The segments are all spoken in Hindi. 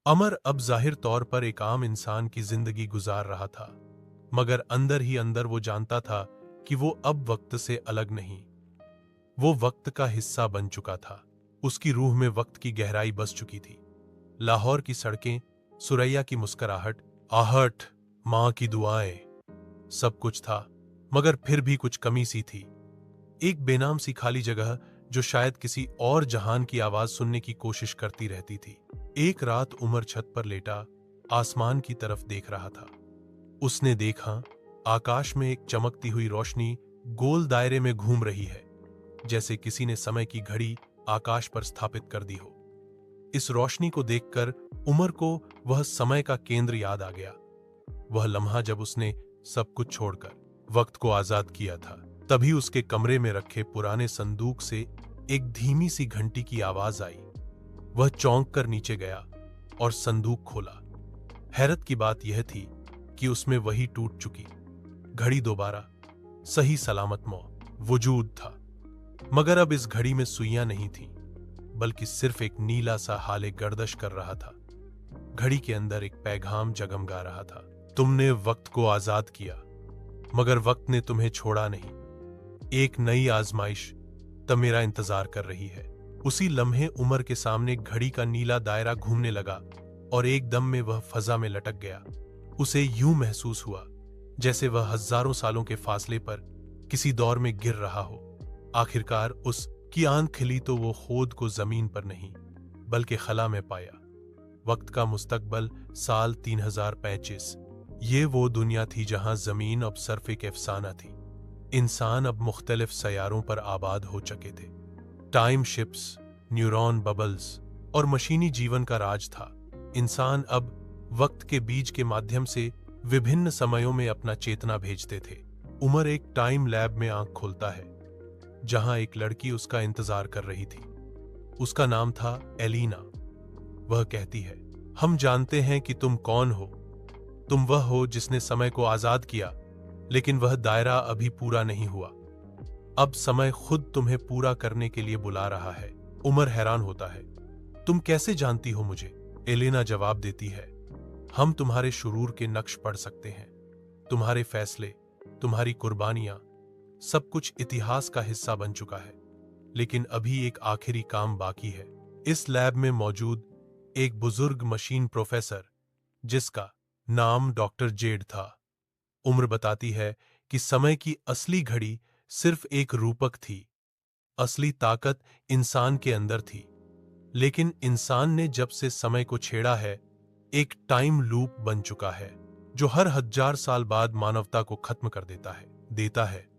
अमर अब जाहिर तौर पर एक आम इंसान की जिंदगी गुजार रहा था, मगर अंदर ही अंदर वो जानता था कि वो अब वक्त से अलग नहीं। वो वक्त का हिस्सा बन चुका था। उसकी रूह में वक्त की गहराई बस चुकी थी। लाहौर की सड़कें, सुरैया की मुस्कुराहट, आहट, मां की दुआएं, सब कुछ था, मगर फिर भी कुछ कमी सी थी। एक बेनाम सी खाली जगह जो शायद किसी और जहान की आवाज सुनने की कोशिश करती रहती थी। एक रात उमर छत पर लेटा आसमान की तरफ देख रहा था। उसने देखा, आकाश में एक चमकती हुई रोशनी गोल दायरे में घूम रही है, जैसे किसी ने समय की घड़ी आकाश पर स्थापित कर दी हो। इस रोशनी को देखकर उमर को वह समय का केंद्र याद आ गया। वह लम्हा जब उसने सब कुछ छोड़कर वक्त को आजाद किया था। तभी उसके कमरे में रखे पुराने संदूक से एक धीमी सी घंटी की आवाज आई। वह चौंक कर नीचे गया और संदूक खोला। हैरत की बात यह थी कि उसमें वही टूट चुकी घड़ी दोबारा सही सलामत वजूद था। मगर अब इस घड़ी में सुइयां नहीं थीं, बल्कि सिर्फ एक नीला सा हाले गर्दश कर रहा था। घड़ी के अंदर एक पैगाम जगमगा रहा था। तुमने वक्त को आजाद किया, मगर वक्त ने तुम्हें छोड़ा नहीं। एक नई आजमाइश तब मेरा इंतजार कर रही है। उसी लम्हे उमर के सामने घड़ी का नीला दायरा घूमने लगा और एकदम में वह फजा में लटक गया। उसे यूं महसूस हुआ जैसे वह हजारों सालों के फासले पर किसी दौर में गिर रहा हो। आखिरकार उसकी आंख खिली तो वो खुद को जमीन पर नहीं, बल्कि खला में पाया। वक्त का मुस्तकबल साल 3035। ये वो दुनिया थी जहां जमीन अब सिर्फ एक अफसाना थी। इंसान अब मुख्तलिफ सयारों पर आबाद हो चुके थे। टाइम शिप्स, न्यूरॉन बबल्स और मशीनी जीवन का राज था। इंसान अब वक्त के बीज के माध्यम से विभिन्न समयों में अपना चेतना भेजते थे। उमर एक टाइम लैब में आंख खोलता है, जहां एक लड़की उसका इंतजार कर रही थी। उसका नाम था एलिना। वह कहती है, हम जानते हैं कि तुम कौन हो। तुम वह हो जिसने समय को आजाद किया, लेकिन वह दायरा अभी पूरा नहीं हुआ। अब समय खुद तुम्हें पूरा करने के लिए बुला रहा है। उमर हैरान होता है, तुम कैसे जानती हो मुझे? एलिना जवाब देती है, हम तुम्हारे शुरूर के नक्श पढ़ सकते हैं। तुम्हारे फैसले, तुम्हारी कुर्बानियां, सब कुछ इतिहास का हिस्सा बन चुका है। लेकिन अभी एक आखिरी काम बाकी है। इस लैब में मौजूद एक बुजुर्ग मशीन प्रोफेसर, जिसका नाम डॉक्टर जेड था। उम्र बताती है कि समय की असली घड़ी सिर्फ एक रूपक थी। असली ताकत इंसान के अंदर थी। लेकिन इंसान ने जब से समय को छेड़ा है, एक टाइम लूप बन चुका है, जो हर 1000 साल बाद मानवता को खत्म कर देता है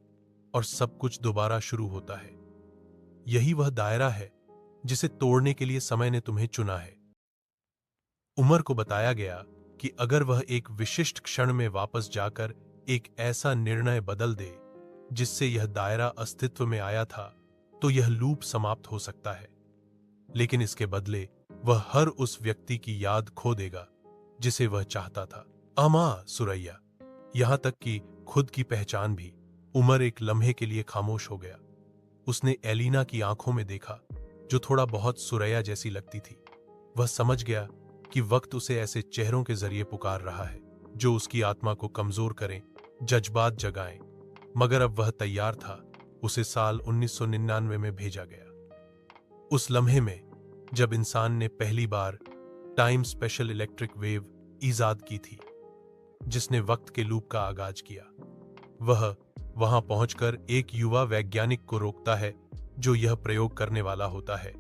और सब कुछ दोबारा शुरू होता है। यही वह दायरा है जिसे तोड़ने के लिए समय ने तुम्हें चुना है। उमर को बताया गया कि अगर वह एक विशिष्ट क्षण में वापस जाकर एक ऐसा निर्णय बदल दे जिससे यह दायरा अस्तित्व में आया था, तो यह लूप समाप्त हो सकता है। लेकिन इसके बदले वह हर उस व्यक्ति की याद खो देगा जिसे वह चाहता था। अमा, सुरैया, यहां तक कि खुद की पहचान भी। उमर एक लम्हे के लिए खामोश हो गया। उसने एलिना की आंखों में देखा, जो थोड़ा बहुत सुरैया जैसी लगती थी। वह समझ गया कि वक्त उसे ऐसे चेहरों के जरिए पुकार रहा है जो उसकी आत्मा को कमजोर करें, जज्बात जगाएं। मगर अब वह तैयार था। उसे साल 1999 में भेजा गया। उस लम्हे में जब इंसान ने पहली बार टाइम स्पेशल इलेक्ट्रिक वेव ईजाद की थी, जिसने वक्त के लूप का आगाज किया। वह वहां पहुंचकर एक युवा वैज्ञानिक को रोकता है जो यह प्रयोग करने वाला होता है।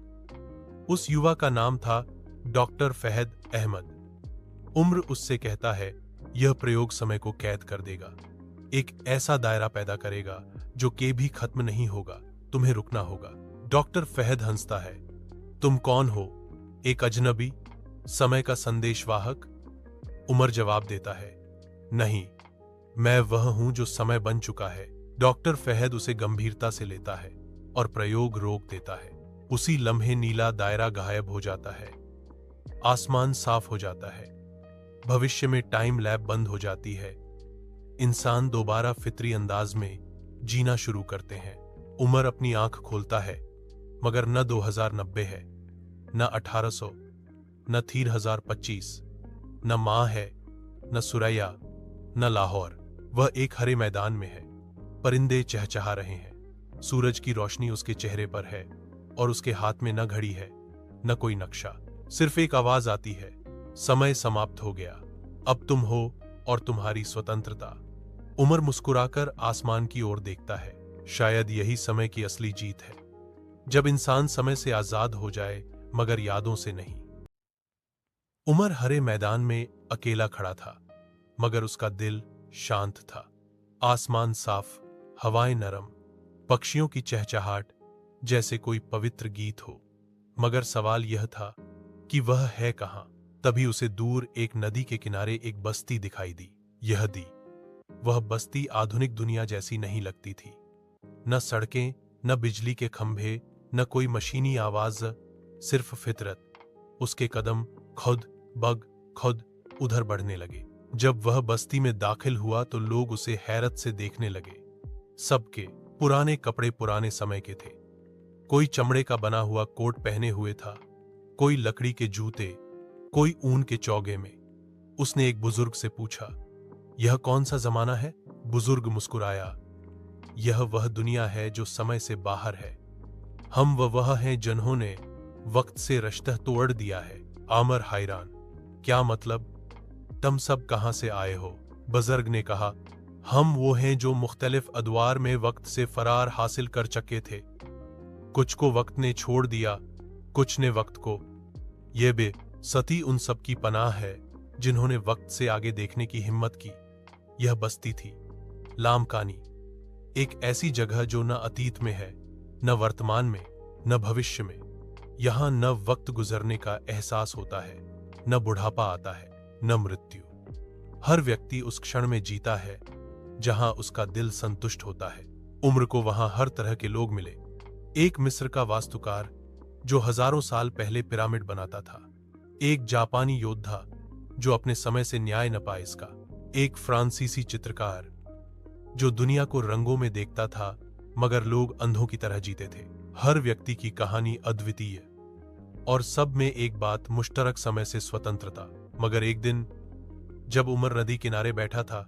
उस युवा का नाम था डॉक्टर फहद अहमद। उम्र उससे कहता है, यह प्रयोग समय को कैद कर देगा, एक ऐसा दायरा पैदा करेगा जो कभी खत्म नहीं होगा, तुम्हें रुकना होगा। डॉक्टर फहद हंसता है, तुम कौन हो? एक अजनबी, समय का संदेशवाहक? उमर जवाब देता है, नहीं, मैं वह हूं जो समय बन चुका है। डॉक्टर फहद उसे गंभीरता से लेता है और प्रयोग रोक देता है। उसी लम्हे नीला दायरा गायब हो जाता है। आसमान साफ हो जाता है। भविष्य में टाइम लैब बंद हो जाती है। इंसान दोबारा फितरी अंदाज में जीना शुरू करते हैं। उमर अपनी आंख खोलता है, मगर न 2090 है, न 1800, न 3025, न माँ है, न सुरैया, न लाहौर। वह एक हरे मैदान में है। परिंदे चहचहा रहे हैं। सूरज की रोशनी उसके चेहरे पर है और उसके हाथ में न घड़ी है, न कोई नक्शा। सिर्फ एक आवाज आती है, समय समाप्त हो गया, अब तुम हो और तुम्हारी स्वतंत्रता। उमर मुस्कुराकर आसमान की ओर देखता है। शायद यही समय की असली जीत है, जब इंसान समय से आजाद हो जाए, मगर यादों से नहीं। उमर हरे मैदान में अकेला खड़ा था, मगर उसका दिल शांत था। आसमान साफ, हवाएं नरम, पक्षियों की चहचहाट जैसे कोई पवित्र गीत हो। मगर सवाल यह था कि वह है कहां। तभी उसे दूर एक नदी के किनारे एक बस्ती दिखाई दी। वह बस्ती आधुनिक दुनिया जैसी नहीं लगती थी। न सड़कें, न बिजली के खंभे, न कोई मशीनी आवाज, सिर्फ फितरत। उसके कदम खुद बग खुद उधर बढ़ने लगे। जब वह बस्ती में दाखिल हुआ तो लोग उसे हैरत से देखने लगे। सबके पुराने कपड़े पुराने समय के थे। कोई चमड़े का बना हुआ कोट पहने हुए था, कोई लकड़ी के जूते, कोई ऊन के चौगे में। उसने एक बुजुर्ग से पूछा, यह कौन सा जमाना है? बुजुर्ग मुस्कुराया, यह वह दुनिया है जो समय से बाहर है। हम वह हैं जिन्होंने वक्त से रिश्ता तोड़ दिया है। आमर हैरान, क्या मतलब? तुम सब कहां से आए हो? बुजुर्ग ने कहा, हम वो हैं जो मुख्तलिफ अदवार में वक्त से फरार हासिल कर चुके थे। कुछ को वक्त ने छोड़ दिया, कुछ ने वक्त को। ये बेसती उन सब की पनाह है जिन्होंने वक्त से आगे देखने की हिम्मत की। यह बस्ती थी लामकानी, एक ऐसी जगह जो न अतीत में है, न वर्तमान में, न भविष्य में। यहां न वक्त गुजरने का एहसास होता है, न बुढ़ापा आता है, न मृत्यु। हर व्यक्ति उस क्षण में जीता है जहां उसका दिल संतुष्ट होता है। उम्र को वहां हर तरह के लोग मिले। एक मिस्र का वास्तुकार जो हजारों साल पहले पिरामिड बनाता था, एक जापानी योद्धा जो अपने समय से न्याय न पाए इसका, एक फ्रांसीसी चित्रकार जो दुनिया को रंगों में देखता था मगर लोग अंधों की तरह जीते थे। हर व्यक्ति की कहानी अद्वितीय और सब में एक बात मुश्तरक, समय से स्वतंत्रता। मगर एक दिन जब उमर नदी किनारे बैठा था,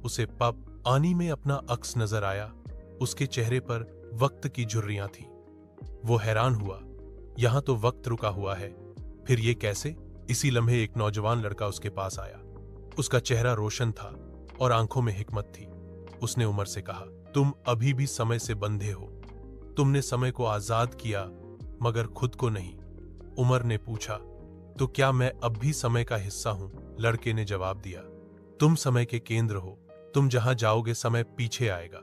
उसे पानी में अपना अक्स नजर आया। उसके चेहरे पर वक्त की झुर्रियां थीं। वो हैरान हुआ, यहां तो वक्त रुका हुआ है, फिर ये कैसे? इसी लम्हे एक नौजवान लड़का उसके पास आया। उसका चेहरा रोशन था और आंखों में हिकमत थी। उसने उमर से कहा, तुम अभी भी समय से बंधे हो। तुमने समय को आजाद किया मगर खुद को नहीं। उमर ने पूछा, तो क्या मैं अब भी समय का हिस्सा हूं? लड़के ने जवाब दिया, तुम समय के केंद्र हो। तुम जहां जाओगे समय पीछे आएगा।